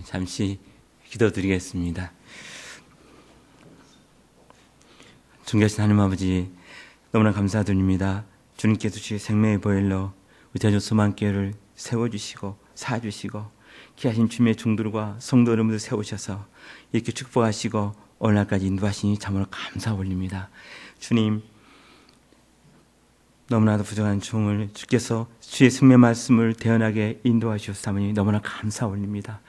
잠시 기도드리겠습니다. 존귀하신 하나님 아버지, 너무나 감사드립니다. 주님께서 주의 생명의 보혈로 의자주 소망교회를 세워주시고 사주시고 귀하신 주님의 종들과 성도 여러분들 세우셔서 이렇게 축복하시고 오늘날까지 인도하시니 참으로 감사 올립니다. 주님, 너무나도 부족한 종을 주께서 주의 생명 말씀을 대언하게 인도하시옵사오니 너무나 감사 올립니다.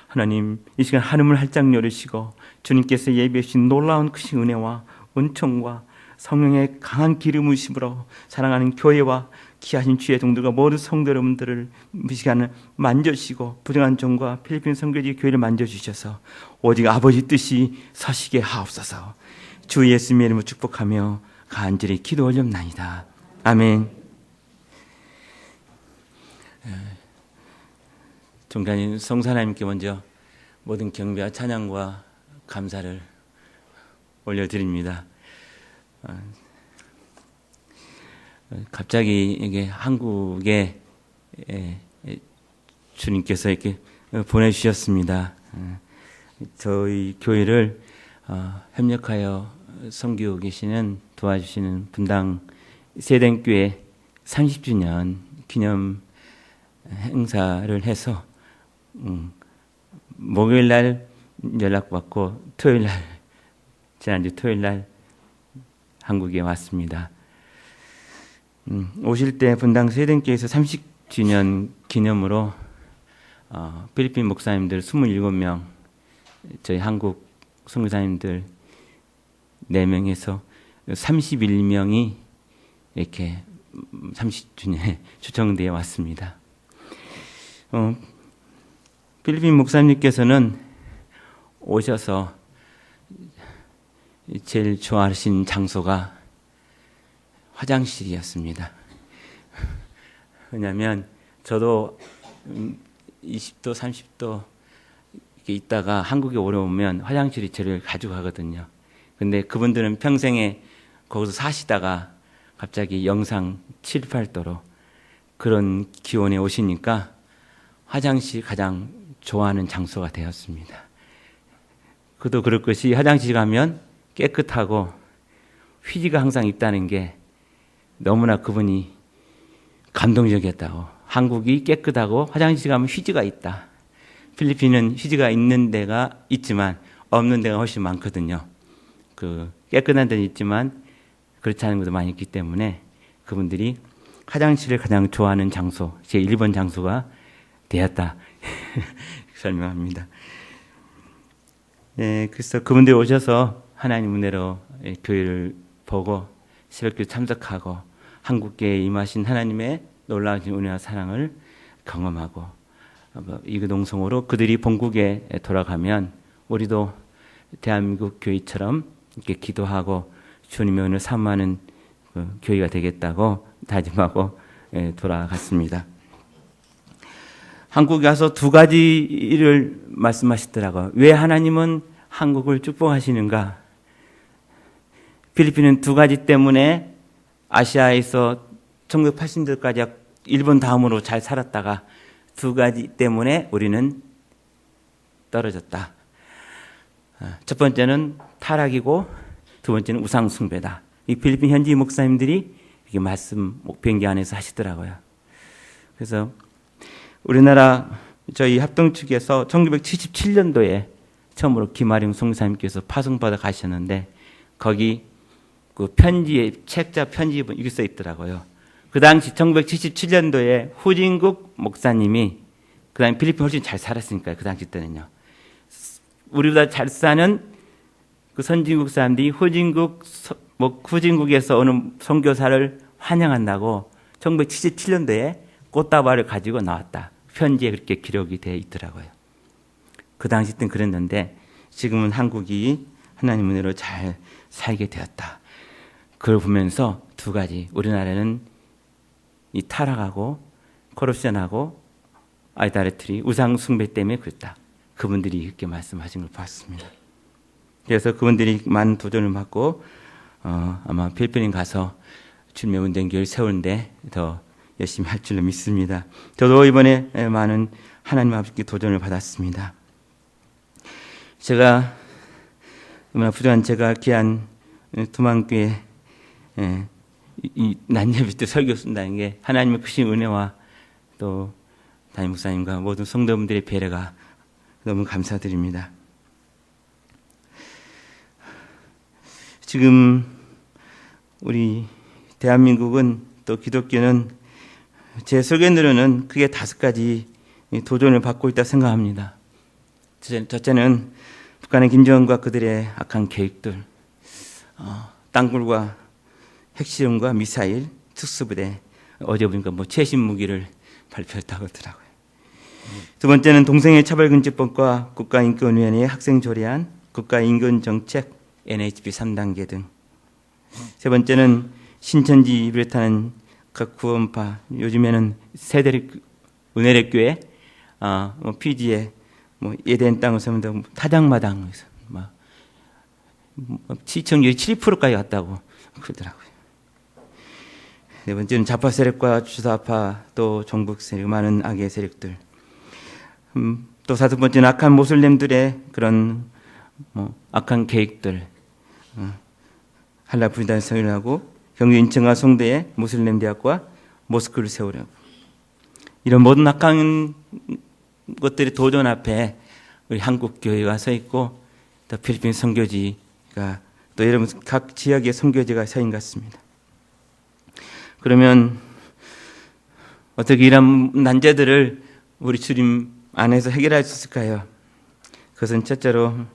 하나님, 이 시간 하늘을 활짝 열으시고 주님께서 예비해 주신 놀라운 크신 은혜와 은총과 성령의 강한 기름 부으심으로 사랑하는 교회와 귀하신 주의 종들과 모든 성도 여러분들을 이 시간을 만져주시고 부정한 종과 필리핀 선교지 교회를 만져주셔서 오직 아버지 뜻이 서시게 하옵소서. 주 예수님의 이름으로 축복하며 간절히 기도 올렵나이다. 아멘. 종단인 성사 하나님께 먼저 모든 경배와 찬양과 감사를 올려드립니다. 갑자기 이게 한국에 주님께서 이렇게 보내주셨습니다. 저희 교회를 협력하여 섬기고 계시는 도와주시는 분당 세den교회 30주년 기념 행사를 해서 목요일날 연락받고 지난주 토요일날 한국에 왔습니다. 오실 때 분당 세den교회에서 30주년 기념으로 필리핀 목사님들 27명, 저희 한국 선교사님들 4명에서 31명이 이렇게 30주년에 초청되어 왔습니다. 필리핀 목사님께서는 오셔서 제일 좋아하신 장소가 화장실이었습니다. 왜냐하면 저도 20도, 30도 이렇게 있다가 한국에 오래 오면 화장실이 저를 가져가거든요. 근데 그분들은 평생에 거기서 사시다가 갑자기 영상 7, 8도로 그런 기온에 오시니까 화장실 가장 좋아하는 장소가 되었습니다. 그도 그럴 것이 화장실 가면 깨끗하고 휴지가 항상 있다는 게 너무나 그분이 감동적이었다고. 한국이 깨끗하고 화장실 가면 휴지가 있다. 필리핀은 휴지가 있는 데가 있지만 없는 데가 훨씬 많거든요. 깨끗한 데는 있지만 그렇지 않은 것도 많이 있기 때문에 그분들이 화장실을 가장 좋아하는 장소, 제 1번 장소가 되었다. 설명합니다. 그래서 그분들이 오셔서 하나님 은혜로 교회를 보고 새벽기도 참석하고 한국에 임하신 하나님의 놀라우신 은혜와 사랑을 경험하고 이그동성으로 그들이 본국에 돌아가면 우리도 대한민국 교회처럼 이렇게 기도하고 주님의 은혜를 사모하는 교회가 되겠다고 다짐하고 돌아갔습니다. 한국에 가서 2가지를 말씀하시더라고요. 왜 하나님은 한국을 축복하시는가? 필리핀은 2가지 때문에 아시아에서 1980년대까지 일본 다음으로 잘 살았다가 2가지 때문에 우리는 떨어졌다. 첫 번째는 타락이고 두 번째는 우상숭배다. 이 필리핀 현지 목사님들이 이렇게 말씀 변기 안에서 하시더라고요. 그래서 우리나라 저희 합동 측에서 1977년도에 처음으로 김아령 선교사님께서 파송받아 가셨는데 거기 그 편지에 책자 편지 이렇게 써 있더라고요. 그 당시 1977년도에 후진국 목사님이 그 당시 필리핀 훨씬 잘 살았으니까요. 그 당시 때는요. 우리보다 잘 사는 그 선진국 사람들이 후진국에서 오는 선교사를 환영한다고 1977년도에 꽃다발을 가지고 나왔다. 편지에 그렇게 기록이 되어 있더라고요. 그 당시 때는 그랬는데 지금은 한국이 하나님 은혜로 잘 살게 되었다. 그걸 보면서 2가지, 우리나라는 이 타락하고 코러션하고 아이다르트리 우상 숭배 때문에 그랬다. 그분들이 그렇게 말씀하신 걸 봤습니다. 그래서 그분들이 많은 도전을 받고 아마 필리핀에 가서 주님의 운된 교회를 세우는데 더 열심히 할 줄로 믿습니다. 저도 이번에 많은 하나님 아버지께 도전을 받았습니다. 제가 너무나 부족한 제가 귀한 두만교회 이 난예비 때 설교 쓴다는 게 하나님의 크신 은혜와 또 담임 목사님과 모든 성도분들의 배려가 너무 감사드립니다. 지금 우리 대한민국은 또 기독교는 제 설교로는 크게 5가지 도전을 받고 있다 생각합니다. 첫째는 북한의 김정은과 그들의 악한 계획들, 땅굴과 핵실험과 미사일, 특수부대, 어제 보니까 최신 무기를 발표했다고 하더라고요. 두 번째는 동성애 차별금지법과 국가인권위원회의 학생조례안, 국가인권정책, NHB 3단계 등. 세 번째는 신천지 비롯하는 각 구원파, 요즘에는 은혜력교회, PG에 예대한 땅을 사면 타장마당에서 시청률이 7%까지 갔다고 그러더라고요. 네 번째는 좌파 세력과 주사파 또 종북 세력, 많은 악의 세력들. 또 5번째는 악한 모슬렘들의 그런 악한 계획들. 할라 불단 세우려고 경주 인천과 송도에 모슬렘 대학과 모스크를 세우려고. 이런 모든 악한 것들의 도전 앞에 우리 한국 교회가 서 있고 또 필리핀 선교지가 또 여러분 각 지역의 선교지가 서 있는 것 같습니다. 그러면 어떻게 이런 난제들을 우리 주님 안에서 해결할 수 있을까요? 그것은 첫째로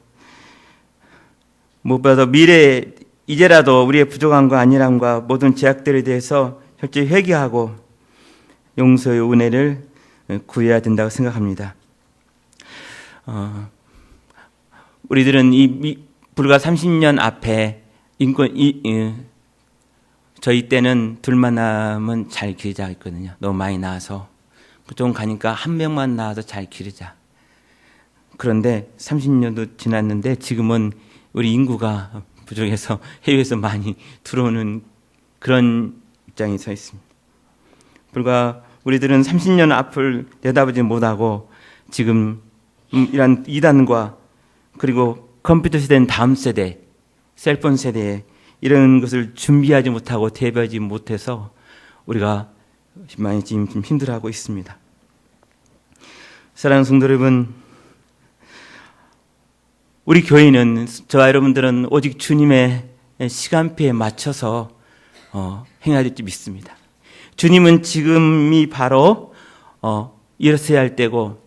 무엇보다도 미래에 이제라도 우리의 부족함과 안일함과 모든 제약들에 대해서 철저히 회개하고 용서의 은혜를 구해야 된다고 생각합니다. 우리들은 불과 30년 앞에 저희 때는 둘만 낳으면 잘 기르자 했거든요. 너무 많이 낳아서 좀 가니까 한 명만 낳아도 잘 기르자. 그런데 30년도 지났는데 지금은 우리 인구가 부족해서 해외에서 많이 들어오는 그런 입장에 서 있습니다. 불과 우리들은 30년 앞을 내다보지 못하고 지금 이런 이단과 그리고 컴퓨터 세대는 다음 세대, 셀폰 세대에 이런 것을 준비하지 못하고 대비하지 못해서 우리가 많이 지금 좀 힘들어하고 있습니다. 사랑하는 성도 여러분, 우리 교회는 저와 여러분들은 오직 주님의 시간표에 맞춰서 행해야 될 줄 믿습니다. 주님은 지금이 바로 일어서야 할 때고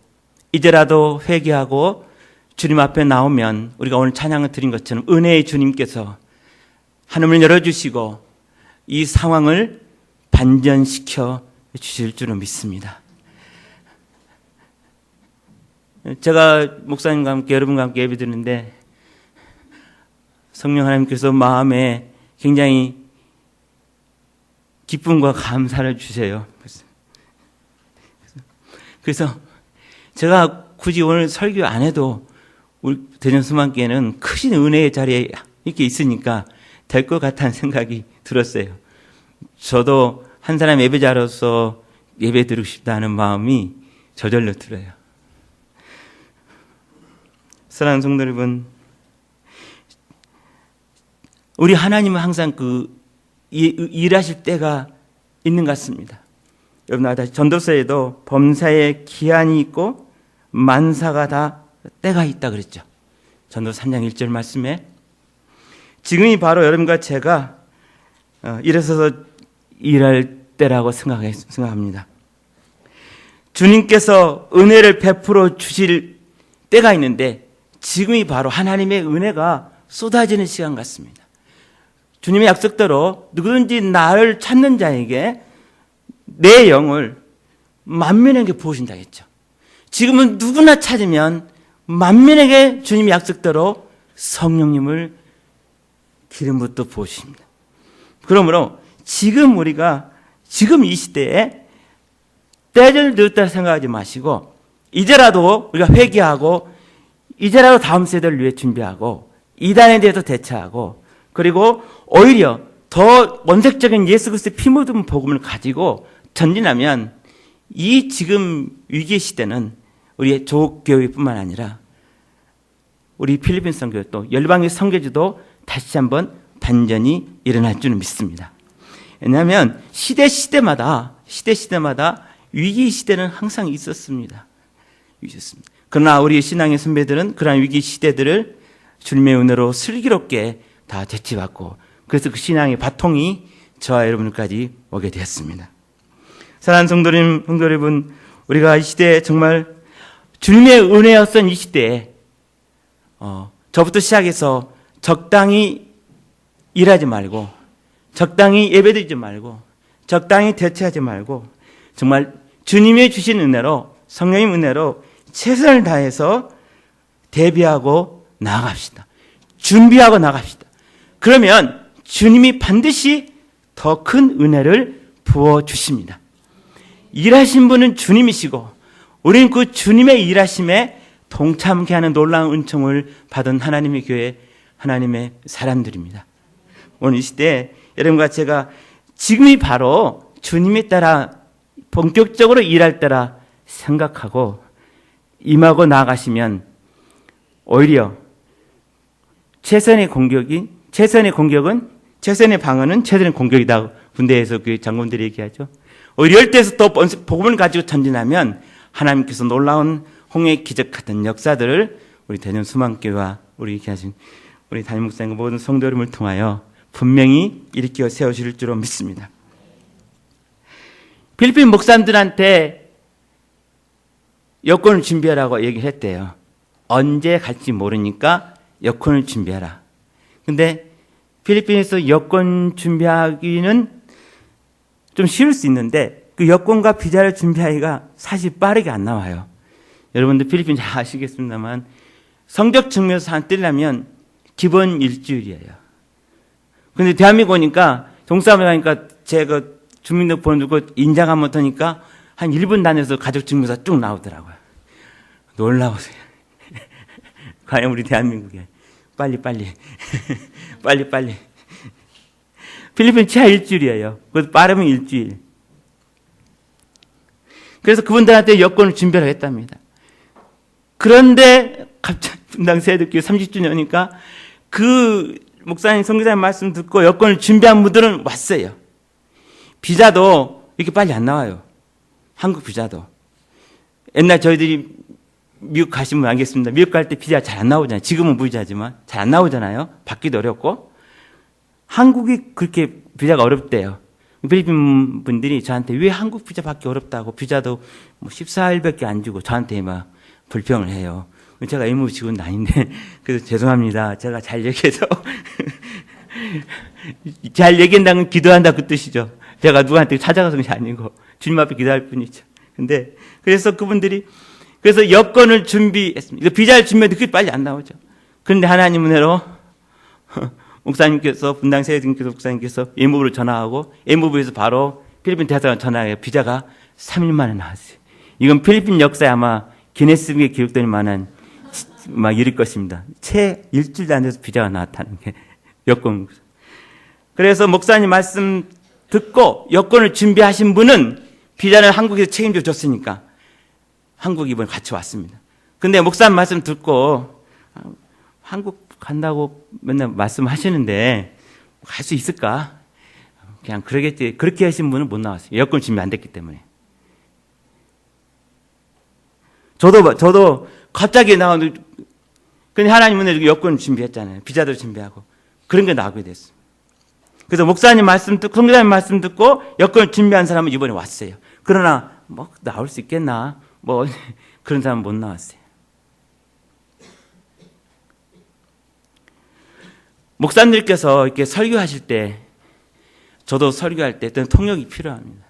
이제라도 회개하고 주님 앞에 나오면 우리가 오늘 찬양을 드린 것처럼 은혜의 주님께서 하늘을 열어주시고 이 상황을 반전시켜 주실 줄로 믿습니다. 제가 목사님과 함께 여러분과 함께 예배드리는데 성령 하나님께서 마음에 굉장히 기쁨과 감사를 주세요. 그래서 제가 굳이 오늘 설교 안 해도 우리 대전수만교회는 크신 은혜의 자리에 이렇게 있으니까 될 것 같다는 생각이 들었어요. 저도 한 사람 예배자로서 예배 드리고 싶다는 마음이 저절로 들어요. 사랑하는 성도 여러분, 우리 하나님은 항상 일하실 때가 있는 것 같습니다. 여러분, 다시 전도서에도 범사에 기한이 있고 만사가 다 때가 있다 그랬죠. 전도서 3장 1절 말씀에 지금이 바로 여러분과 제가 일어서서 일할 때라고 생각합니다. 주님께서 은혜를 베풀어 주실 때가 있는데 지금이 바로 하나님의 은혜가 쏟아지는 시간 같습니다. 주님의 약속대로 누구든지 나를 찾는 자에게 내 영을 만민에게 부으신다 했죠. 지금은 누구나 찾으면 만민에게 주님의 약속대로 성령님을 기름부터 부으십니다. 그러므로 지금 우리가 지금 이 시대에 때를 늦었다 생각하지 마시고 이제라도 우리가 회개하고 이제라도 다음 세대를 위해 준비하고 이단에 대해서 대처하고 그리고 오히려 더 원색적인 예수 그리스도의 피 묻은 복음을 가지고 전진하면 이 지금 위기 시대는 우리의 조국교회뿐만 아니라 우리 필리핀 선교 또 열방의 선교지도 다시 한번 반전이 일어날 줄은 믿습니다. 왜냐하면 시대마다 위기 시대는 항상 있었습니다. 그러나 우리 신앙의 선배들은 그러한 위기 시대들을 주님의 은혜로 슬기롭게 다 대치받고 그래서 그 신앙의 바통이 저와 여러분까지 오게 되었습니다. 사랑하는 성도 여러분, 우리가 이 시대에 정말 주님의 은혜였던 이 시대에 저부터 시작해서 적당히 일하지 말고 적당히 예배드리지 말고 적당히 대처하지 말고 정말 주님이 주신 은혜로 성령의 은혜로 최선을 다해서 대비하고 나아갑시다. 준비하고 나갑시다. 그러면 주님이 반드시 더 큰 은혜를 부어주십니다. 일하신 분은 주님이시고 우리는 그 주님의 일하심에 동참케 하는 놀라운 은총을 받은 하나님의 교회, 하나님의 사람들입니다. 오늘 이 시대에 여러분과 제가 지금이 바로 주님에 따라 본격적으로 일할 때라 생각하고 임하고 나아가시면 오히려 최선의 방어는 최선의 공격이다. 군대에서 그 장군들이 얘기하죠. 이럴 때서 또 복음을 가지고 전진하면 하나님께서 놀라운 홍해 기적 같은 역사들을 우리 대전 수망교회와 우리 계신 우리 담임 목사님과 모든 성도 여러분을 통하여 분명히 일으켜 세우실 줄로 믿습니다. 필리핀 목사님들한테 여권을 준비하라고 얘기를 했대요. 언제 갈지 모르니까 여권을 준비하라. 근데 필리핀에서 여권 준비하기는 좀 쉬울 수 있는데 그 여권과 비자를 준비하기가 사실 빠르게 안 나와요. 여러분들 필리핀 잘 아시겠습니다만 성적 증명서 뜨려면 기본 일주일이에요. 근데 대한민국 오니까 동사무소 하니까 제가 주민등록번호 누고 인장 한번 터니까 한 1분 단위에서 가족증명서 쭉 나오더라고요. 놀라우세요. 과연 우리 대한민국에 빨리 필리핀 최하 일주일이에요. 그것도 빠르면 일주일. 그래서 그분들한테 여권을 준비를 했답니다. 그런데 갑자기 분당 세대교회 30주년이니까 그 목사님, 선교사님 말씀 듣고 여권을 준비한 분들은 왔어요. 비자도 이렇게 빨리 안 나와요. 한국 비자도. 옛날 저희들이 미국 가시면 알겠습니다. 미국 갈 때 비자 잘 안 나오잖아요. 지금은 무비자지만 잘 안 나오잖아요. 받기도 어렵고. 한국이 그렇게 비자가 어렵대요. 필리핀 분들이 저한테 왜 한국 비자 받기 어렵다고 비자도 뭐 14일밖에 안 주고 저한테 막 불평을 해요. 제가 의무 직원도 아닌데 그래서 죄송합니다. 제가 잘 얘기해서 잘 얘기한다는 건 기도한다 그 뜻이죠. 제가 누구한테 찾아가서 그게 아니고 주님 앞에 기도할 뿐이죠. 근데 그래서 그분들이 그래서 여권을 준비했습니다. 비자를 준비해도 그게 빨리 안 나오죠. 그런데 하나님 은혜로 목사님께서 분당 세대님께서 목사님께서 예무부로 전화하고 예무부에서 바로 필리핀 대사관 전화해요. 비자가 3일 만에 나왔어요. 이건 필리핀 역사에 아마 기네스북에 기록될 만한 막 이럴 것입니다. 채 일주일도 안 돼서 비자가 나왔다는 게 여권. 그래서 목사님 말씀 듣고 여권을 준비하신 분은 비자를 한국에서 책임져 줬으니까 한국 이번에 같이 왔습니다. 근데 목사님 말씀 듣고 한국 간다고 맨날 말씀하시는데 갈 수 있을까? 그냥 그러겠지. 그렇게 하신 분은 못 나왔어요. 여권 준비 안 됐기 때문에. 저도 갑자기 나오는데 근데 하나님은 여권 준비했잖아요. 비자도 준비하고 그런 게 나오게 됐어요. 그래서 목사님 말씀 듣고 성교사님 말씀 듣고 여권 준비한 사람은 이번에 왔어요. 그러나 뭐 나올 수 있겠나? 뭐 그런 사람은 못 나왔어요. 목사님들께서 이렇게 설교하실 때 저도 설교할 때 어떤 통역이 필요합니다.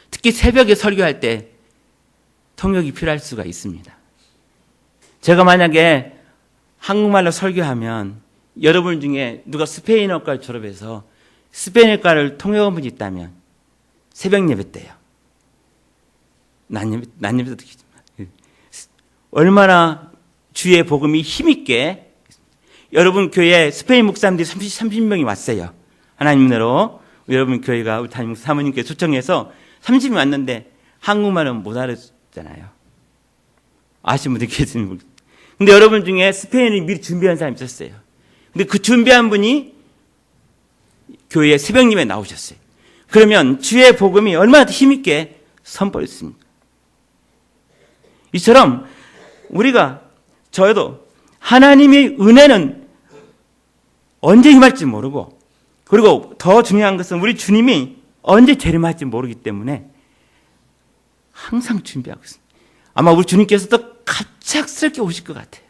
특히 새벽에 설교할 때 통역이 필요할 수가 있습니다. 제가 만약에 한국말로 설교하면 여러분 중에 누가 스페인어과를 졸업해서 스페인어과를 통역한 분이 있다면 새벽 예배 때요. 낮 예배도 듣겠지만 얼마나 주의 복음이 힘있게 여러분 교회에 스페인 목사님들이 30명이 왔어요. 하나님 은혜로 여러분 교회가 우리 담임 사모님께 초청해서 30명이 왔는데 한국말은 못 알아듣잖아요. 아시는 분들 계시는 분. 근데 여러분 중에 스페인을 미리 준비한 사람이 있었어요. 근데 그 준비한 분이 교회 새벽 예배에 나오셨어요. 그러면 주의 복음이 얼마나 힘있게 선포했습니까? 이처럼 우리가 저도 하나님의 은혜는 언제 임할지 모르고, 그리고 더 중요한 것은 우리 주님이 언제 재림할지 모르기 때문에 항상 준비하고 있습니다. 아마 우리 주님께서도 갑작스럽게 오실 것 같아요.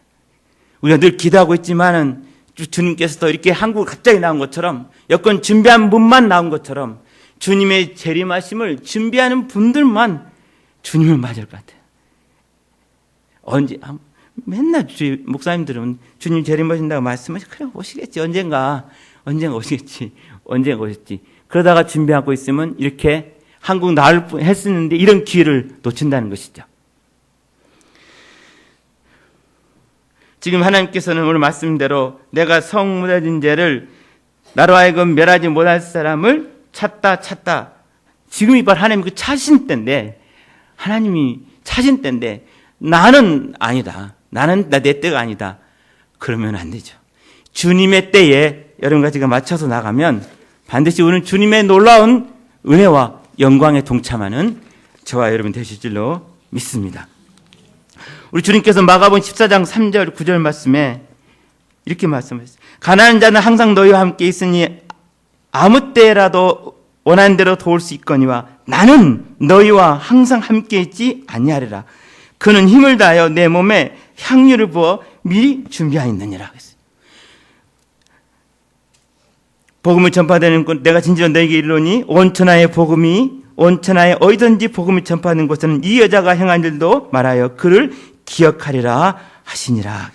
우리가 늘 기도하고 있지만은 주님께서도 이렇게 한국에 갑자기 나온 것처럼, 여건 준비한 분만 나온 것처럼 주님의 재림하심을 준비하는 분들만 주님을 맞을 것 같아요. 언제, 맨날 목사님들은 주님 재림하신다고 말씀하시고, 그래, 오시겠지. 언젠가 오시겠지. 언젠가 오셨지. 그러다가 준비하고 있으면 이렇게 한국 나올 뻔 했었는데 이런 기회를 놓친다는 것이죠. 지금 하나님께서는 오늘 말씀대로 내가 성 묻어진 죄를 나로 하여금 멸하지 못할 사람을 찾다. 지금 이발 하나님 그 찾으신 때인데, 하나님이 찾은 때인데, 나는 아니다. 내 때가 아니다. 그러면 안 되죠. 주님의 때에 여러분과 제가 맞춰서 나가면 반드시 우리는 주님의 놀라운 은혜와 영광에 동참하는 저와 여러분 되실 줄로 믿습니다. 우리 주님께서 마가복음 14장 3절 9절 말씀에 이렇게 말씀하셨어요. 가난한 자는 항상 너희와 함께 있으니 아무 때라도 원하는 대로 도울 수 있거니와 나는 너희와 항상 함께 있지 아니하리라. 그는 힘을 다하여 내 몸에 향유를 부어 미리 준비하였느니라. 복음을 전파되는 곳 내가 진짜로 너에게 이르노니 온 천하에 어디든지 복음을 전파하는 곳에는 이 여자가 행한 일도 말하여 그를 기억하리라 하시니라.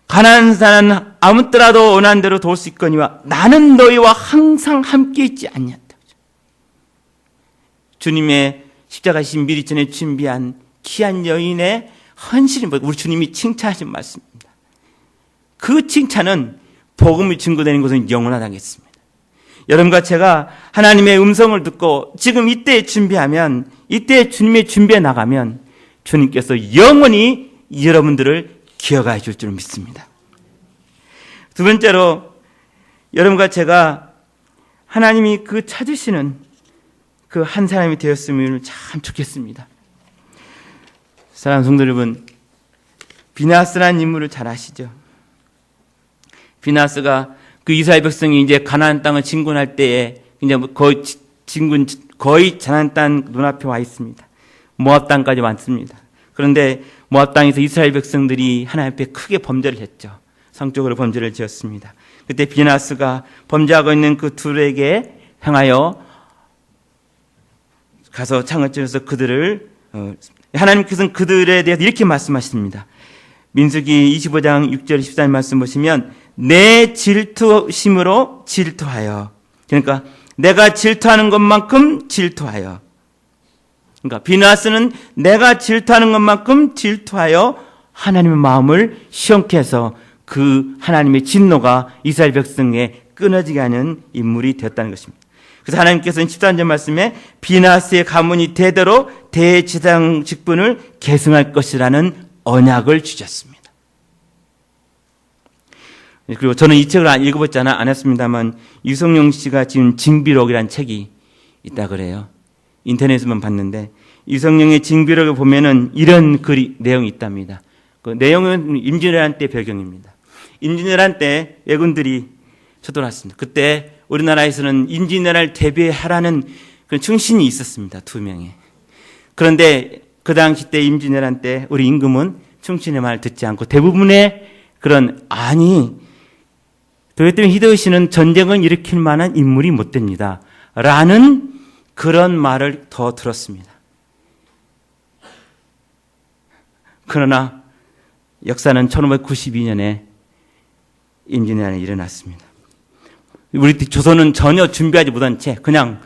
가난한 자는 아무 때라도 원하는 대로 도울 수 있거니와 나는 너희와 항상 함께 있지 않냐다. 주님의 십자가신 미리 전에 준비한 귀한 여인의 헌신이 우리 주님이 칭찬하신 말씀입니다. 그 칭찬은 복음이 증거되는 것은 영원하다겠습니다. 여러분과 제가 하나님의 음성을 듣고 지금 이때에 준비하면, 이때에 주님의 준비에 나가면 주님께서 영원히 여러분들을 기억하여 줄 줄 믿습니다. 두 번째로 여러분과 제가 하나님이 그 찾으시는 그 한 사람이 되었으면 참 좋겠습니다. 사랑하는 성도 여러분, 비나스라는 인물을 잘 아시죠? 비나스가 그 이스라엘 백성이 이제 가나안 땅을 진군할 때에 이제 거의 가나안 땅 눈앞에 와 있습니다. 모압 땅까지 왔습니다. 그런데 모압 땅에서 이스라엘 백성들이 하나님 앞에 크게 범죄를 했죠. 성적으로 범죄를 지었습니다. 그때 비나스가 범죄하고 있는 그 둘에게 향하여 가서 창을 찔러서 그들을 하나님께서는 그들에 대해서 이렇게 말씀하십니다. 민수기 25장 6절 14절 말씀 보시면 내 질투심으로 질투하여, 그러니까 내가 질투하는 것만큼 질투하여, 그러니까 비나스는 내가 질투하는 것만큼 질투하여 하나님의 마음을 시원케 해서 그 하나님의 진노가 이스라엘 백성에 끊어지게 하는 인물이 되었다는 것입니다. 그래서 하나님께서는 13절 말씀에 비나스의 가문이 대대로 대제사장 직분을 계승할 것이라는 언약을 주셨습니다. 그리고 저는 이 책을 읽어보지 않았습니다만 유성룡 씨가 지은 징비록이라는 책이 있다 그래요. 인터넷에만 봤는데 유성룡의 징비록을 보면은 이런 내용이 있답니다. 그 내용은 임진왜란 때 배경입니다. 임진왜란 때 왜군들이 쳐들어왔습니다. 그때 우리나라에서는 임진왜란을 대비하라는 그런 충신이 있었습니다. 2명이. 그런데 그 당시 때 임진왜란 때 우리 임금은 충신의 말을 듣지 않고 대부분의 도요토미 히데요시는 전쟁을 일으킬 만한 인물이 못 됩니다. 라는 그런 말을 더 들었습니다. 그러나 역사는 1592년에 임진왜란이 일어났습니다. 우리 조선은 전혀 준비하지 못한 채 그냥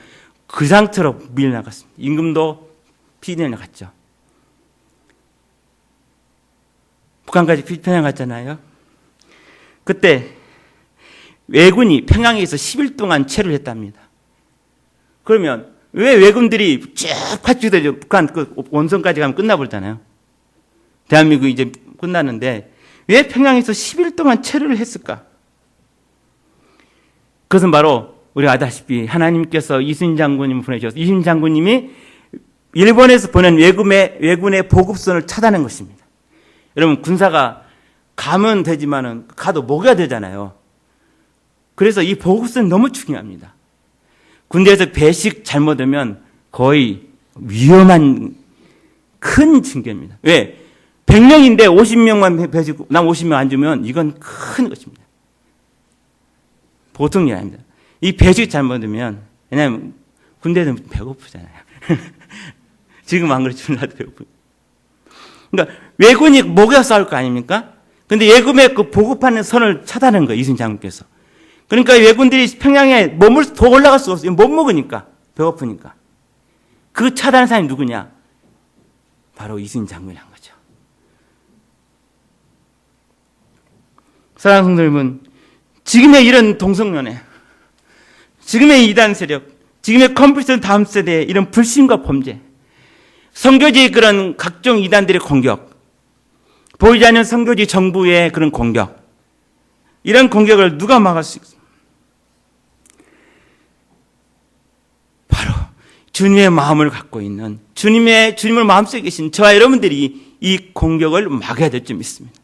그 상태로 밀려나갔습니다. 임금도 피내려갔죠. 북한까지 피내려갔잖아요. 그때 왜군이 평양에서 10일 동안 체류를 했답니다. 그러면 왜 왜군들이 쭉 파출되죠? 북한 그 원성까지 가면 끝나버리잖아요. 대한민국이 이제 끝나는데 왜 평양에서 10일 동안 체류를 했을까? 그것은 바로 우리가 아다시피 하나님께서 이순신 장군님을 보내주셔서 이순신 장군님이 일본에서 보낸 왜군의 보급선을 차단한 것입니다. 여러분, 군사가 가면 되지만은 가도 먹여야 되잖아요. 그래서 이 보급선이 너무 중요합니다. 군대에서 배식 잘못하면 거의 위험한 큰 징계입니다. 왜? 100명인데 50명만 배식, 남 50명 안 주면 이건 큰 것입니다. 보통 일 아닙니다. 이 배식 잘못하면, 왜냐하면 군대는 배고프잖아요. 지금 안 그렇지, 나도 배고프고. 그러니까 왜군이 먹여 싸울 거 아닙니까? 근데 예금의 그 보급하는 선을 차단한 거예요, 이순신 장군께서. 그러니까 왜군들이 평양에 더 올라갈 수가 없어요. 못 먹으니까. 배고프니까. 그 차단한 사람이 누구냐? 바로 이순신 장군이 한 거죠. 사랑하는 성도 여러분, 지금의 이런 동성연애, 지금의 이단 세력, 지금의 컴퓨터 다음 세대의 이런 불신과 범죄, 선교지 그런 각종 이단들의 공격, 보이지 않는 선교지 정부의 그런 공격, 이런 공격을 누가 막을 수 있습니까? 바로 주님의 마음을 갖고 있는 주님을 마음속에 계신 저와 여러분들이 이 공격을 막아야 될 줄 믿습니다.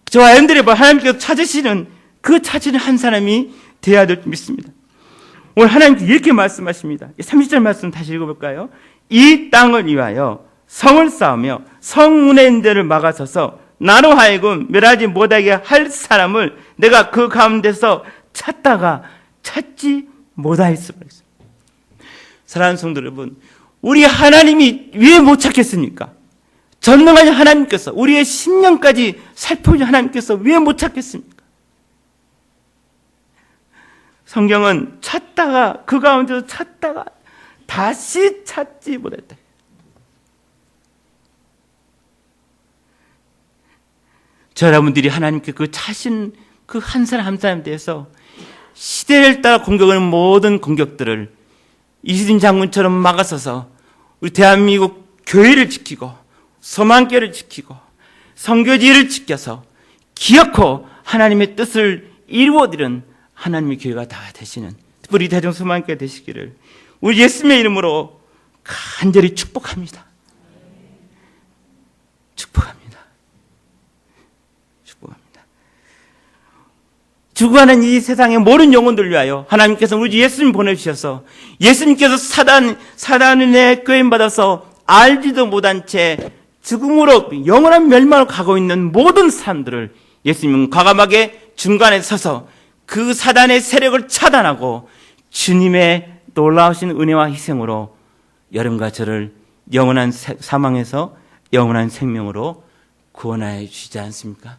저와 여러분들이 하나님께서 찾으시는 그 찾으는 한 사람이 되어야 될 줄 믿습니다. 오늘 하나님께서 이렇게 말씀하십니다. 30절 말씀 다시 읽어볼까요? 이 땅을 위하여 성을 쌓으며 성문의 인들을 막아서서 나로 하여금 멸하지 못하게 할 사람을 내가 그 가운데서 찾다가 찾지 못하였으며. 사랑하는 성도 여러분, 우리 하나님이 왜 못 찾겠습니까? 전능하신 하나님께서, 우리의 심령까지 살펴보신 하나님께서 왜 못 찾겠습니까? 성경은 찾다가, 그 가운데서 찾다가 다시 찾지 못했다. 저 여러분들이 하나님께 그 차신 그 한 사람 한 사람에 대해서 시대를 따라 공격하는 모든 공격들을 이순신 장군처럼 막아서서 우리 대한민국 교회를 지키고 소망교회를 지키고 선교지를 지켜서 기어코 하나님의 뜻을 이루어드리는 하나님의 교회가 다 되시는 특별히 대중 소망교회 되시기를 우리 예수님의 이름으로 간절히 축복합니다. 축복합니다. 축복합니다. 죽어가는 이 세상의 모든 영혼들 위하여 하나님께서 우리 예수님 보내주셔서 예수님께서 사단의 꾀임받아서 알지도 못한 채 죽음으로 영원한 멸망을 가고 있는 모든 사람들을 예수님은 과감하게 중간에 서서 그 사단의 세력을 차단하고 주님의 놀라우신 은혜와 희생으로 여러분과 저를 영원한 사망에서 영원한 생명으로 구원하여 주시지 않습니까?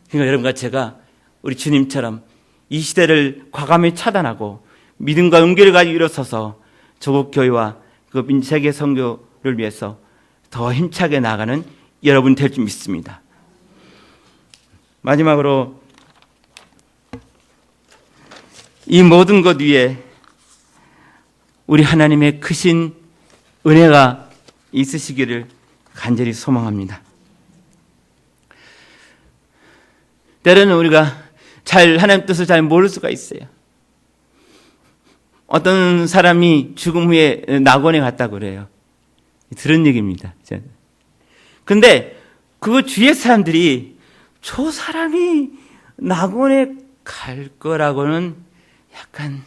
그러니까 여러분과 제가 우리 주님처럼 이 시대를 과감히 차단하고 믿음과 은결을 가지고 일어서서 조국 교회와 그 세계 선교를 위해서 더 힘차게 나아가는 여러분 될 줄 믿습니다. 마지막으로 이 모든 것 위에 우리 하나님의 크신 은혜가 있으시기를 간절히 소망합니다. 때로는 우리가 하나님 뜻을 잘 모를 수가 있어요. 어떤 사람이 죽음 후에 낙원에 갔다고 그래요. 들은 얘기입니다. 근데 그 주위의 사람들이 저 사람이 낙원에 갈 거라고는 약간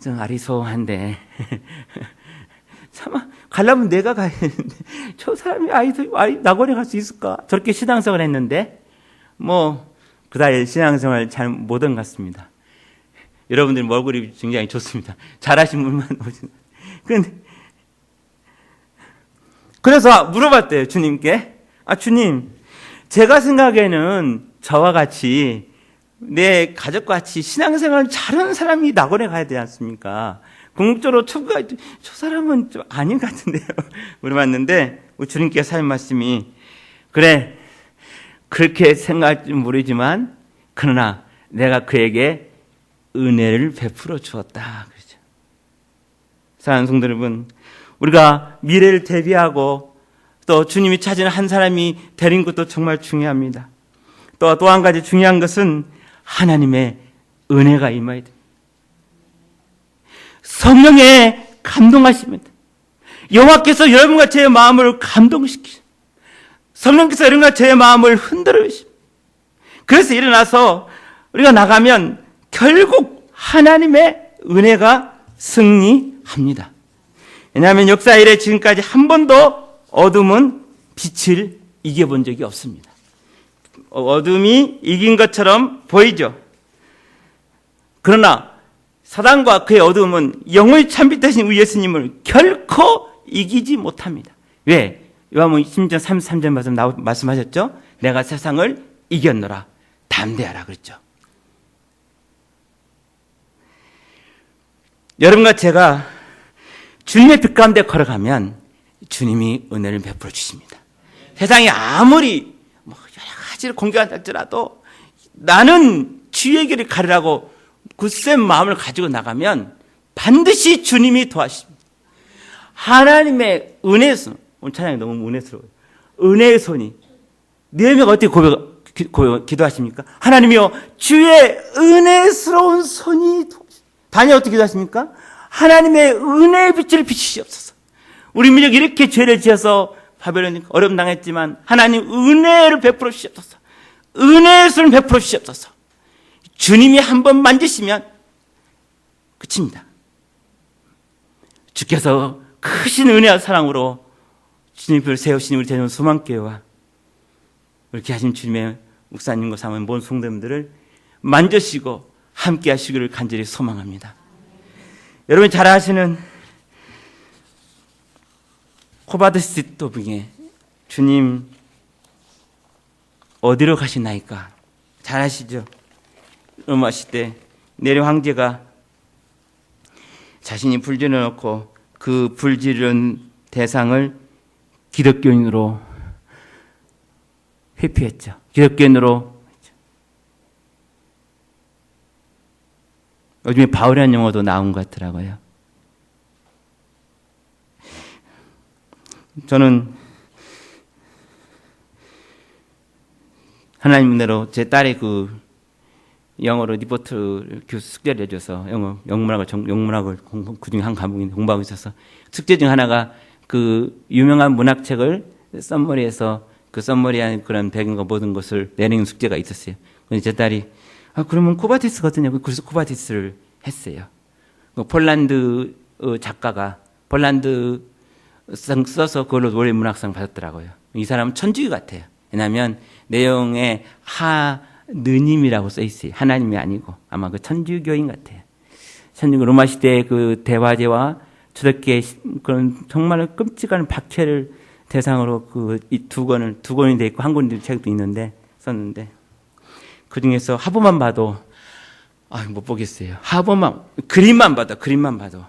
좀 아리송한데 참 가려면 내가 가야 되는데 저 사람이 낙원에 갈 수 있을까? 저렇게 신앙생활을 했는데 그다음에 신앙생활 잘 못한 것 같습니다. 여러분들 얼굴이 굉장히 좋습니다. 잘하신 분만 오신. 그래서 물어봤대요, 주님께. 주님, 제가 생각에는 저와 같이 내 가족과 같이 신앙생활을 잘하는 사람이 낙원에 가야 되지 않습니까? 궁극적으로 저 사람은 좀 아닌 것 같은데요. 물어봤는데 우리 주님께서 하신 말씀이 그래, 그렇게 생각할지 모르지만 그러나 내가 그에게 은혜를 베풀어 주었다. 그렇죠. 사랑하는 성도 여러분, 우리가 미래를 대비하고 또 주님이 찾은 한 사람이 되는 것도 정말 중요합니다. 또 한 가지 중요한 것은 하나님의 은혜가 임해야 됩니다. 성령의 감동하십니다. 여호와께서 여러분과 제 마음을 감동시키십니다. 성령께서 여러분과 제 마음을 흔들어 주십니다. 그래서 일어나서 우리가 나가면 결국 하나님의 은혜가 승리합니다. 왜냐하면 역사 이래 지금까지 한 번도 어둠은 빛을 이겨본 적이 없습니다. 어둠이 이긴 것처럼 보이죠. 그러나 사단과 그의 어둠은 영원히 참빛 되신 우리 예수님을 결코 이기지 못합니다. 왜? 요한복음 16장 33절 말씀하셨죠? 내가 세상을 이겼노라. 담대하라 그랬죠. 여러분과 제가 주님의 빛 가운데 걸어가면 주님이 은혜를 베풀어 주십니다. 세상이 아무리 여러 가지를 공격한다 할지라도 나는 주의 길을 가리라고 굳센 마음을 가지고 나가면 반드시 주님이 도와주십니다. 하나님의 은혜의 손, 오늘 찬양이 너무 은혜스러워요. 은혜의 손이 느헤미야가 어떻게 기도하십니까? 하나님이여 주의 은혜스러운 손이 다니엘 어떻게 기도하십니까? 하나님의 은혜의 빛을 비추시옵소서. 우리 민족이 이렇게 죄를 지어서 바벨론이 어려움 당했지만 하나님 은혜를 베풀어 주시옵소서. 은혜의 손을 베풀어 주시옵소서. 주님이 한번 만지시면 끝입니다. 주께서 크신 은혜와 사랑으로 주님을 세우신 우리 대전 소망교회와 이렇게 하신 주님의 목사님과 사모님 모든 성도님들을 만져시고 함께 하시기를 간절히 소망합니다. 여러분 잘 아시는 코바드스 도붕에 주님 어디로 가시나이까? 잘 아시죠? 로마 시대 네로 황제가 자신이 불지를 놓고 그 불지른 대상을 기독교인으로 회피했죠. 기독교인으로. 요즘에 바울이라는 용어도 나온 것 같더라고요. 저는 하나님 은혜로 제 딸의 그 영어로 리포트 교수 숙제를 해줘서 영문학을 그중에 한 과목이 공부하고 있어서 숙제 중 하나가 그 유명한 문학책을 썸머리해서 그 썸머리한 그런 배경과 모든 것을 내는 숙제가 있었어요. 근데 제 딸이 그러면 코바티스거든요. 그래서 코바티스를 했어요. 폴란드 작가가 폴란드 써서 그걸로 노래 문학상 받았더라고요. 이 사람은 천주교 같아요. 왜냐하면 내용에 하느님이라고 써 있어요. 하나님이 아니고 아마 그 천주교인 같아요. 천주교 로마 시대의 그 대화제와 저렇게 그런 정말 끔찍한 박해를 대상으로 그 이 두 권이 돼 있고 한 권이 책도 있는데 썼는데 그 중에서 하부만 봐도 못 보겠어요. 하부만 그림만 봐도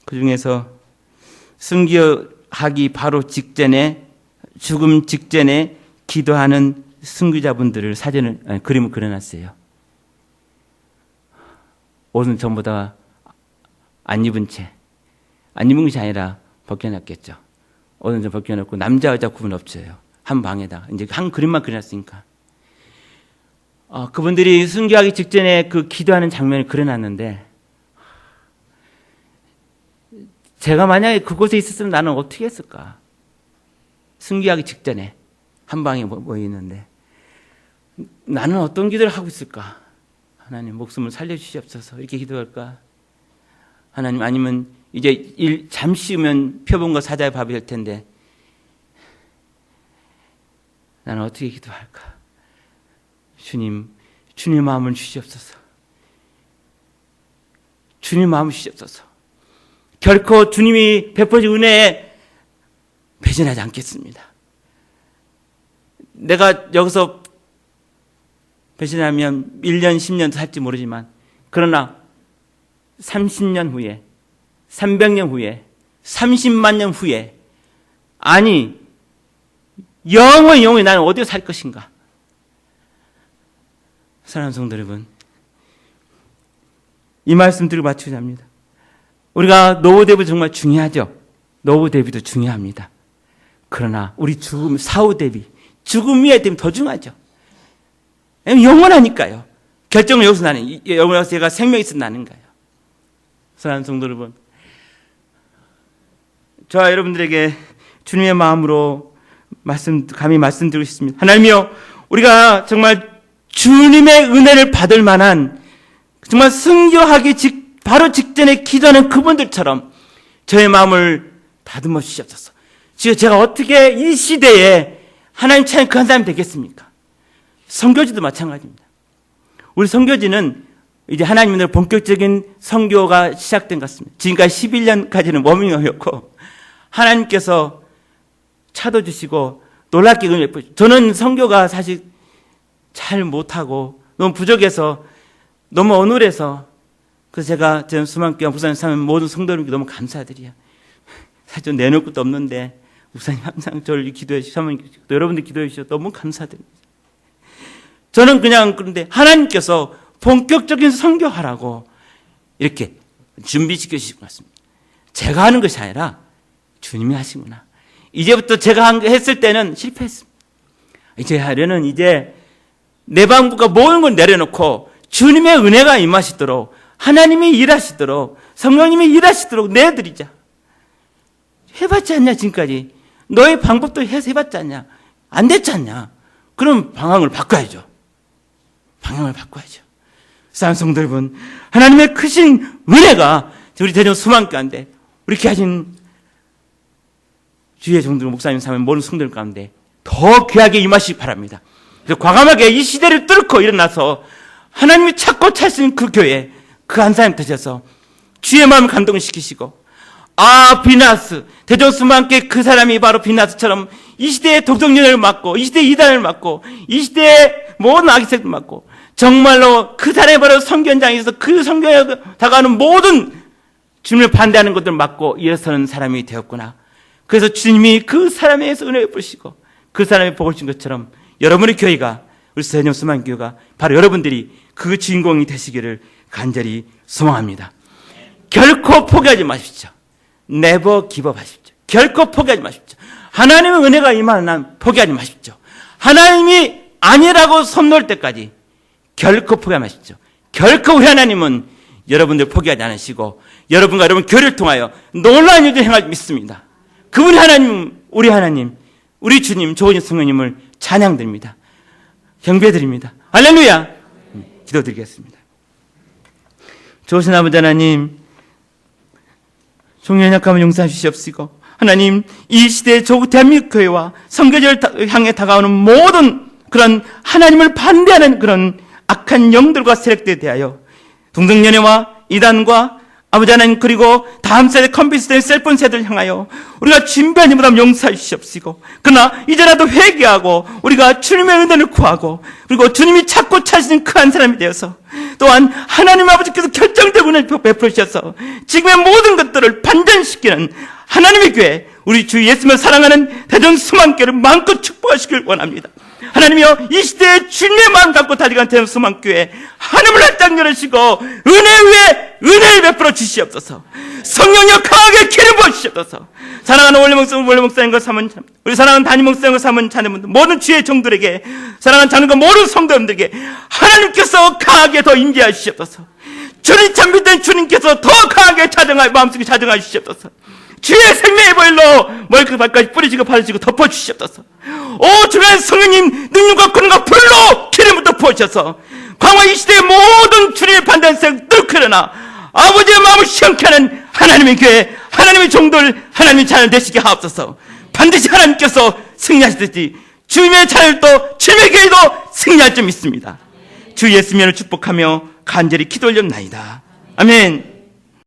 그 중에서 순교하기 바로 직전에 죽음 직전에 기도하는 순교자분들을 그림을 그려놨어요. 옷은 전부 다 안 입은 것이 아니라 벗겨놨겠죠. 옷은 좀 벗겨놓고 남자 여자 구분 없어요. 한 방에다가 이제 한 그림만 그려놨으니까. 그분들이 순교하기 직전에 그 기도하는 장면을 그려놨는데 제가 만약에 그곳에 있었으면 나는 어떻게 했을까? 순교하기 직전에 한 방에 모이는데 나는 어떤 기도를 하고 있을까? 하나님 목숨을 살려주시옵소서 이렇게 기도할까? 하나님 아니면 이제 잠시 후면 표본과 사자의 밥이 될 텐데 나는 어떻게 기도할까? 주님의 마음을 주시옵소서. 주님의 마음을 주시옵소서. 결코 주님이 베푸신 은혜에 배신하지 않겠습니다. 내가 여기서 배신하면 1년, 10년 살지 모르지만 그러나 30년 후에, 300년 후에, 30만 년 후에 아니 영원히 나는 어디에 살 것인가? 사랑하는 성도 여러분, 이 말씀 들고 마치고자 합니다. 우리가 노후 대비도 정말 중요하죠. 노후 대비도 중요합니다. 그러나 우리 죽음, 사후 대비, 죽음 위에 대비 더 중요하죠. 영원하니까요. 결정은 여기서 나는, 영원해서 제가 생명이 있어 나는 거예요. 사랑하는 성도 여러분, 저와 여러분들에게 주님의 마음으로 감히 말씀드리고 싶습니다. 하나님이여, 우리가 정말 주님의 은혜를 받을 만한, 정말 순교하기 바로 직전에 기도하는 그분들처럼 저의 마음을 다듬어 주시옵소서. 제가 어떻게 이 시대에 하나님 찾는 그 한 사람이 되겠습니까? 선교지도 마찬가지입니다. 우리 선교지는 이제 하나님의 본격적인 선교가 시작된 것 같습니다. 지금까지 11년까지는 워밍업이었고, 하나님께서 찾아주시고 놀랍게 은혜 베푸시고, 저는 선교가 사실 잘 못하고 너무 부족해서 너무 어눌해서, 그래서 제가 수만교회 부산에 사는 모든 성도님께 너무 감사드려요. 사실 좀 내놓을 것도 없는데 목사님 항상 저를 기도해 주시고 사모님 또 여러분들 기도해 주셔서 너무 감사드립니다. 저는 그냥 그런데 하나님께서 본격적인 선교하라고 이렇게 준비시켜 주신 것 같습니다. 제가 하는 것이 아니라 주님이 하시구나. 이제부터 제가 했을 때는 실패했습니다. 이제 하려는 이제 내 방법과 모든 걸 내려놓고 주님의 은혜가 임하시도록, 하나님이 일하시도록, 성령님이 일하시도록 내드리자. 해봤지 않냐 지금까지. 너의 방법도 해봤지 않냐. 안 됐지 않냐. 그럼 방향을 바꿔야죠. 방향을 바꿔야죠. 사랑하는 성도 여러분, 하나님의 크신 은혜가 우리 대전 수만교회인데 우리 이렇게 하신 주의 종들 목사님 사면 모든 성도들 가운데 더 귀하게 임하시기 바랍니다. 그래서 과감하게 이 시대를 뚫고 일어나서 하나님이 찾고 찾으신 그 교회, 그 한 사람 되셔서 주의 마음을 감동을 시키시고, 비나스, 대전 수만교회 그 사람이 바로 비나스처럼 이 시대의 독성연애를 막고, 이 시대의 이단을 막고, 이 시대의 모든 악의색을 막고, 정말로 그 사람이 바로 선견장에서 그 선견에 다가오는 모든 주님을 반대하는 것들을 막고 일어서는 사람이 되었구나. 그래서 주님이 그 사람에 대해서 은혜를 베푸시고 그 사람이 복을 준 것처럼 여러분의 교회가, 우리 대전 수만교회가 바로 여러분들이 그 주인공이 되시기를 간절히 소망합니다. 결코 포기하지 마십시오. never give up 하십시오. 결코 포기하지 마십시오. 하나님의 은혜가 임하는 한 포기하지 마십시오. 하나님이 아니라고 손 놓을 때까지 결코 포기하지 마십시오. 결코 우리 하나님은 여러분들 포기하지 않으시고 여러분과 여러분 교회를 통하여 놀라운 일을 행할 믿습니다. 그분이 하나님, 우리 주님, 조은희 성령님을 찬양드립니다. 경배드립니다. 할렐루야! 기도드리겠습니다. 좋으신 아버지 하나님, 종의 연약함을 용서해 주시옵시고, 하나님, 이 시대의 조국 대한민국 교회와 선교지를 향해 다가오는 모든 그런 하나님을 반대하는 그런 악한 영들과 세력들에 대하여 동성연애와 이단과 아버지 하나님, 그리고 다음 세대 컴퓨터 셀폰 세대를 향하여 우리가 준비한 일보다 용서해 주시옵시고, 그러나 이제라도 회개하고 우리가 주님의 은혜를 구하고 그리고 주님이 찾고 찾으신 그 한 사람이 되어서 또한 하나님 아버지께서 결정된 은혜를 베풀어 주셔서 지금의 모든 것들을 반전시키는 하나님의 교회, 우리 주 예수님을 사랑하는 대전 수만교회를 마음껏 축복하시길 원합니다. 하나님이여, 이 시대에 주님의 마음 갖고 달려간 대전 수만교회 하늘을 활짝 열으시고 은혜 위에 은혜를 베풀어 주시옵소서. 성령여 강하게 기름 부어주시옵소서. 사랑하는 원래 목사님과 사모님, 우리 사랑하는 담임 목사님과 사모님 자녀분들, 모든 주의 종들에게, 사랑하는 자녀과 모든 성도님들에게 하나님께서 강하게 더 임재하여 주시옵소서. 주님 참 믿는 주님께서 더 강하게 마음속에 자정하여 주시옵소서. 주의 생명의 보일로 머리끝 발까지 뿌리시고 바르시고 덮어주시옵소서. 오 주의 성령님 능력과 권능과 불로 기름부터 부어주셔서 광화 이 시대의 모든 주님의 반대하는 세력 뚫고 일어나 아버지의 마음을 시원케 하는 하나님의 교회, 하나님의 종들, 하나님의 자녀 되시게 하옵소서. 반드시 하나님께서 승리하시듯이 주님의 자녀도 주님의 교회도 승리할 줄 믿습니다. 주 예수님을 축복하며 간절히 기도 올렸나이다. 아멘.